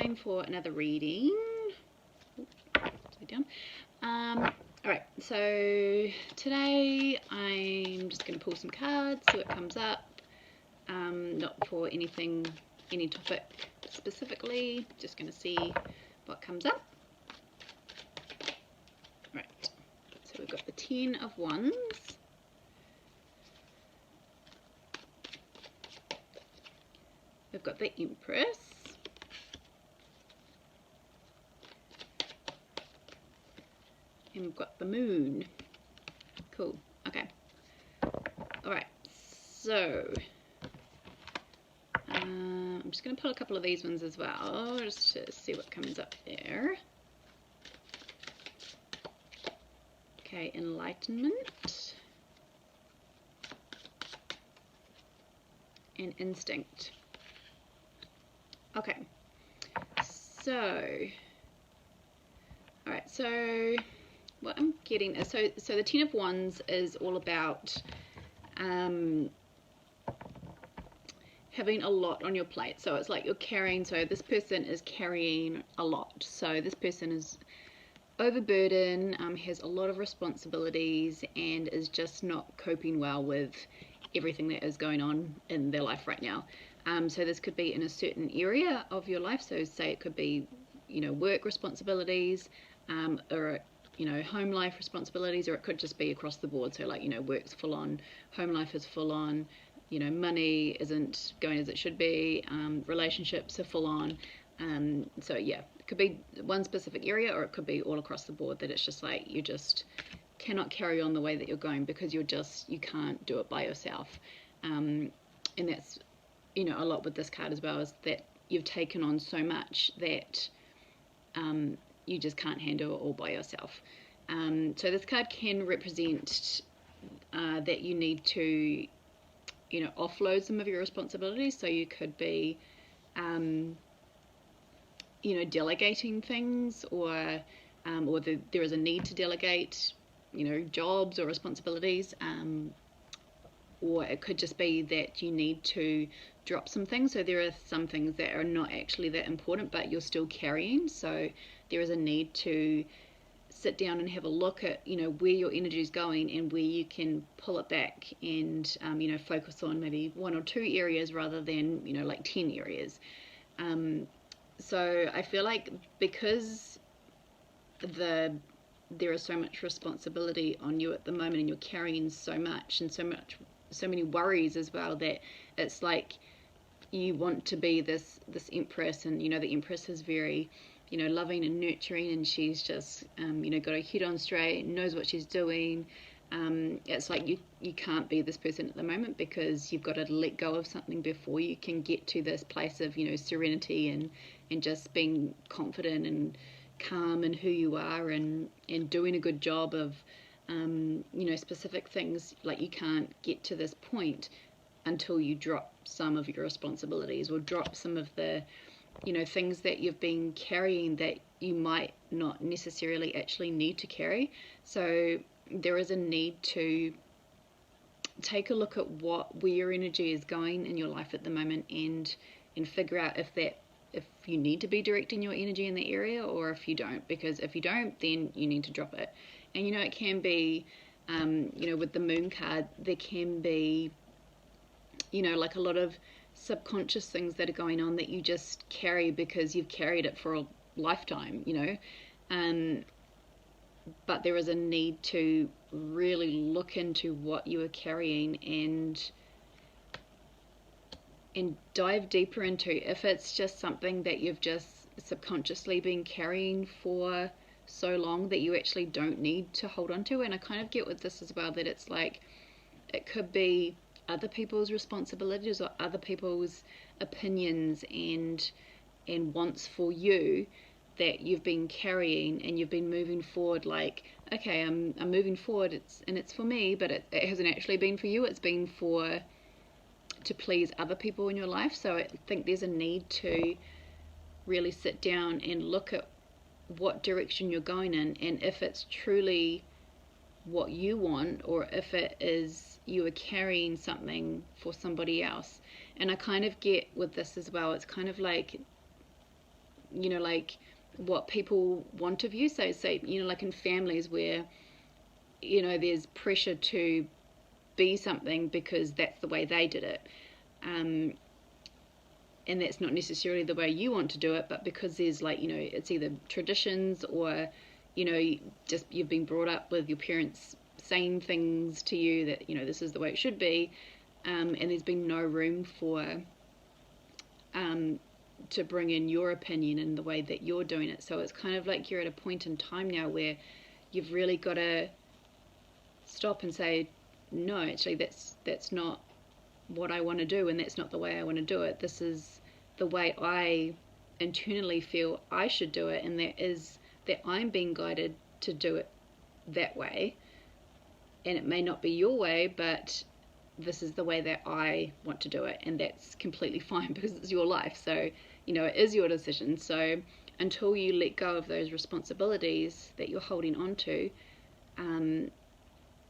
time for another reading. Down. Alright, so today I'm just going to pull some cards, see what comes up. Not for anything, any topic specifically, just going to see what comes up. Right, so we've got the Ten of Wands. We've got the Empress. And we've got the Moon. Cool. Okay. Alright. So, I'm just going to pull a couple of these ones as well, just to see what comes up there. Okay, Enlightenment. And Instinct. Okay. So, alright, so what I'm getting is, so the Ten of Wands is all about having a lot on your plate. So it's like you're carrying, so this person is carrying a lot. So this person is overburdened, has a lot of responsibilities, and is just not coping well with everything that is going on in their life right now. So this could be in a certain area of your life. So say it could be, you know, work responsibilities, or you know, home life responsibilities, or it could just be across the board. So like, you know, work's full on, home life is full on, you know, money isn't going as it should be, relationships are full on. So yeah, it could be one specific area, or it could be all across the board, that it's just like you just cannot carry on the way that you're going because you can't do it by yourself. And that's, you know, a lot with this card as well, is that you've taken on so much that you just can't handle it all by yourself. So this card can represent that you need to, you know, offload some of your responsibilities. So you could be, you know, delegating things, or there is a need to delegate, you know, jobs or responsibilities. Or it could just be that you need to drop some things. So there are some things that are not actually that important, but you're still carrying. So there is a need to sit down and have a look at, you know, where your energy is going and where you can pull it back and, you know, focus on maybe 1 or 2 areas rather than, you know, like 10 areas. So I feel like because there is so much responsibility on you at the moment, and you're carrying so much and so many worries as well, that it's like you want to be this Empress, and you know, the Empress is very, you know, loving and nurturing, and she's just you know, got her head on straight, knows what she's doing. It's like you can't be this person at the moment, because you've got to let go of something before you can get to this place of, you know, serenity and just being confident and calm in who you are, and doing a good job of you know, specific things. Like you can't get to this point until you drop some of your responsibilities, or drop some of the, you know, things that you've been carrying that you might not necessarily actually need to carry. So there is a need to take a look at where your energy is going in your life at the moment, and figure out if you need to be directing your energy in the area, or if you don't. Because if you don't, then you need to drop it. And you know, it can be, you know, with the Moon card, there can be, you know, like a lot of subconscious things that are going on that you just carry because you've carried it for a lifetime, you know. But there is a need to really look into what you are carrying, and dive deeper into if it's just something that you've just subconsciously been carrying for so long that you actually don't need to hold on to. And I kind of get with this as well, that it's like it could be other people's responsibilities, or other people's opinions and wants for you that you've been carrying, and you've been moving forward like, okay, I'm moving forward, it's for me, but it hasn't actually been for you. It's been to please other people in your life. So I think there's a need to really sit down and look at what direction you're going in, and if it's truly what you want, or if it is you are carrying something for somebody else. And I kind of get with this as well, it's kind of like you know, like what people want of you. So say, you know, like in families where, you know, there's pressure to be something because that's the way they did it. And that's not necessarily the way you want to do it, but because there's like, you know, it's either traditions or, you know, just you've been brought up with your parents saying things to you that, you know, this is the way it should be, and there's been no room for to bring in your opinion and the way that you're doing it. So it's kind of like you're at a point in time now where you've really got to stop and say, no, actually that's not what I want to do, and that's not the way I want to do it. This is the way I internally feel I should do it, and that is that I'm being guided to do it that way, and it may not be your way, but this is the way that I want to do it, and that's completely fine because it's your life. So, you know, it is your decision. So until you let go of those responsibilities that you're holding on to,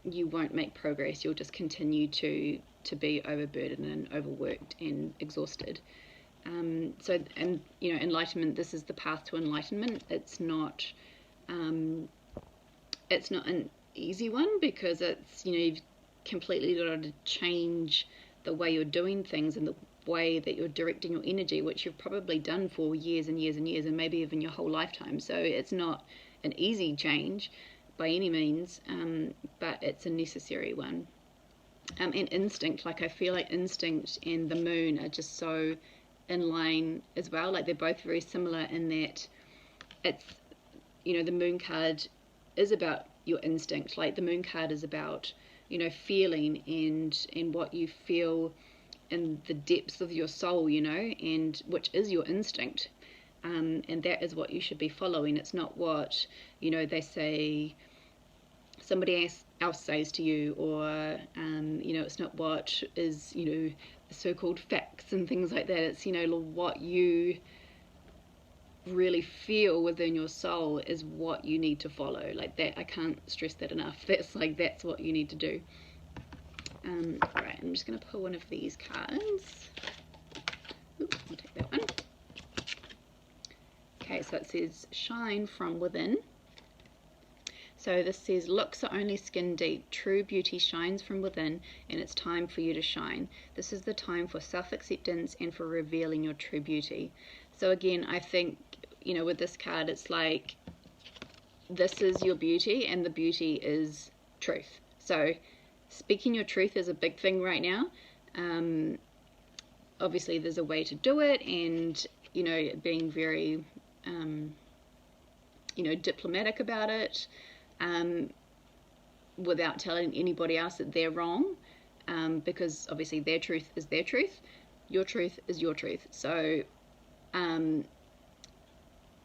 you won't make progress. You'll just continue to be overburdened and overworked and exhausted. So, and you know, enlightenment, this is the path to enlightenment. It's not an easy one, because it's, you know, you've completely got to change the way you're doing things and the way that you're directing your energy, which you've probably done for years and years and years, and maybe even your whole lifetime. So it's not an easy change by any means, but it's a necessary one. And instinct, like I feel like instinct and the moon are just so in line as well. Like they're both very similar in that it's, you know, the moon card is about your instinct. Like the moon card is about, you know, feeling and what you feel in the depths of your soul, you know, and which is your instinct. And that is what you should be following. It's not what, you know, they say, somebody else says to you, or you know, it's not what is, you know, the so-called facts and things like that. It's, you know, what you really feel within your soul is what you need to follow. Like that, I can't stress that enough. That's like, that's what you need to do. Alright, I'm just going to pull one of these cards. Oops, I'll take that one. Okay, so it says shine from within. So this says, looks are only skin deep. True beauty shines from within, and it's time for you to shine. This is the time for self-acceptance and for revealing your true beauty. So again, I think, you know, with this card, it's like, this is your beauty, and the beauty is truth. So speaking your truth is a big thing right now. Obviously there's a way to do it, and, you know, being very, you know, diplomatic about it, without telling anybody else that they're wrong, because obviously their truth is their truth, your truth is your truth. So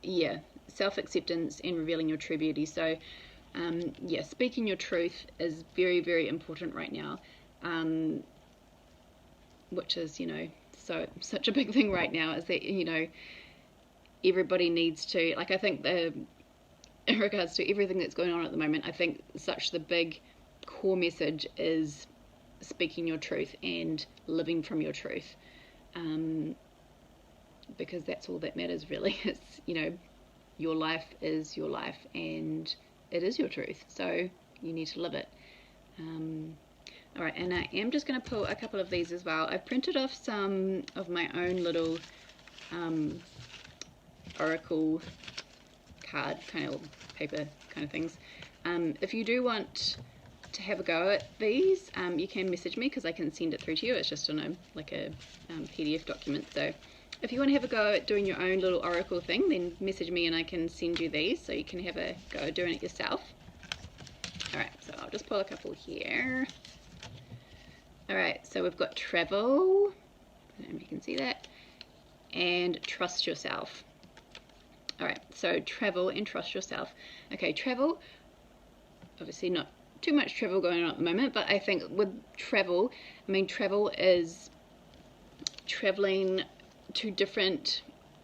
yeah, self-acceptance and revealing your true beauty. So yeah, speaking your truth is very, very important right now, which is, you know, such a big thing right now, is that, you know, everybody needs to, like, I think in regards to everything that's going on at the moment, I think such the big core message is speaking your truth and living from your truth, because that's all that matters, really. It's, you know, your life is your life, and it is your truth, so you need to live it. Alright, and I am just going to pull a couple of these as well. I've printed off some of my own little oracle card kind of paper kind of things. If you do want to have a go at these, you can message me, because I can send it through to you. It's just on a PDF document. So if you want to have a go at doing your own little oracle thing, then message me and I can send you these so you can have a go at doing it yourself. Alright, so I'll just pull a couple here. Alright, so we've got travel, I don't know if you can see that, and trust yourself. Alright, so travel and trust yourself. Okay, travel, obviously not too much travel going on at the moment, but I think with travel, I mean, travel is traveling to different,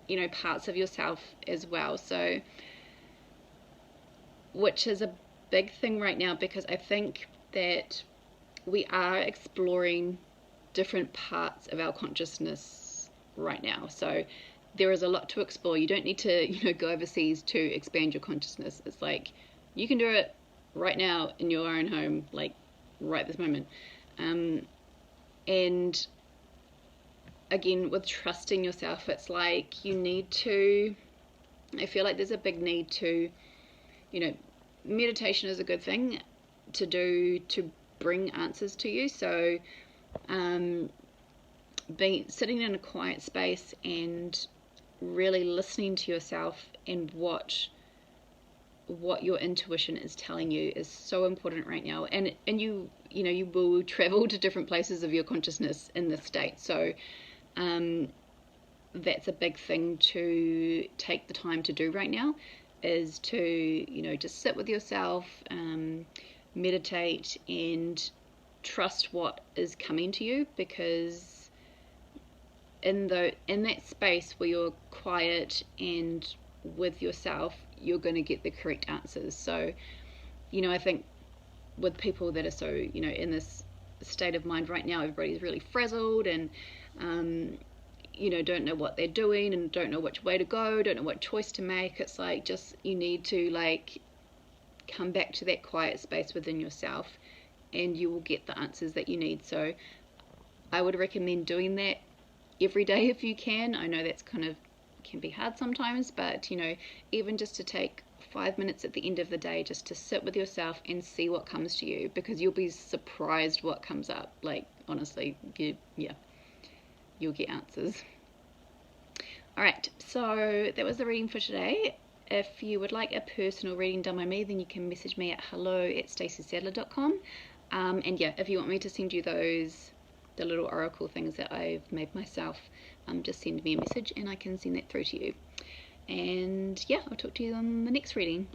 you know, parts of yourself as well. So, which is a big thing right now, because I think that we are exploring different parts of our consciousness right now. So there is a lot to explore. You don't need to, go overseas to expand your consciousness. It's like you can do it right now in your own home, like right this moment. And again, with trusting yourself, it's like you need to, I feel like there's a big need to, meditation is a good thing to do to bring answers to you. So sitting in a quiet space and really listening to yourself and what your intuition is telling you is so important right now. And you will travel to different places of your consciousness in this state. So that's a big thing to take the time to do right now, is to just sit with yourself, meditate, and trust what is coming to you, because in that space where you're quiet and with yourself, you're going to get the correct answers. So I think with people that are so in this state of mind right now, everybody's really frazzled and don't know what they're doing and don't know which way to go, don't know what choice to make. It's like, just, you need to like come back to that quiet space within yourself and you will get the answers that you need. So I would recommend doing that every day if you can. I know that's can be hard sometimes, but even just to take 5 minutes at the end of the day just to sit with yourself and see what comes to you, because you'll be surprised what comes up. Like, honestly, you'll get answers. Alright, so that was the reading for today. If you would like a personal reading done by me, then you can message me at hello@staceysadler.com. And yeah, if you want me to send you the little oracle things that I've made myself, just send me a message and I can send that through to you. And yeah, I'll talk to you on the next reading.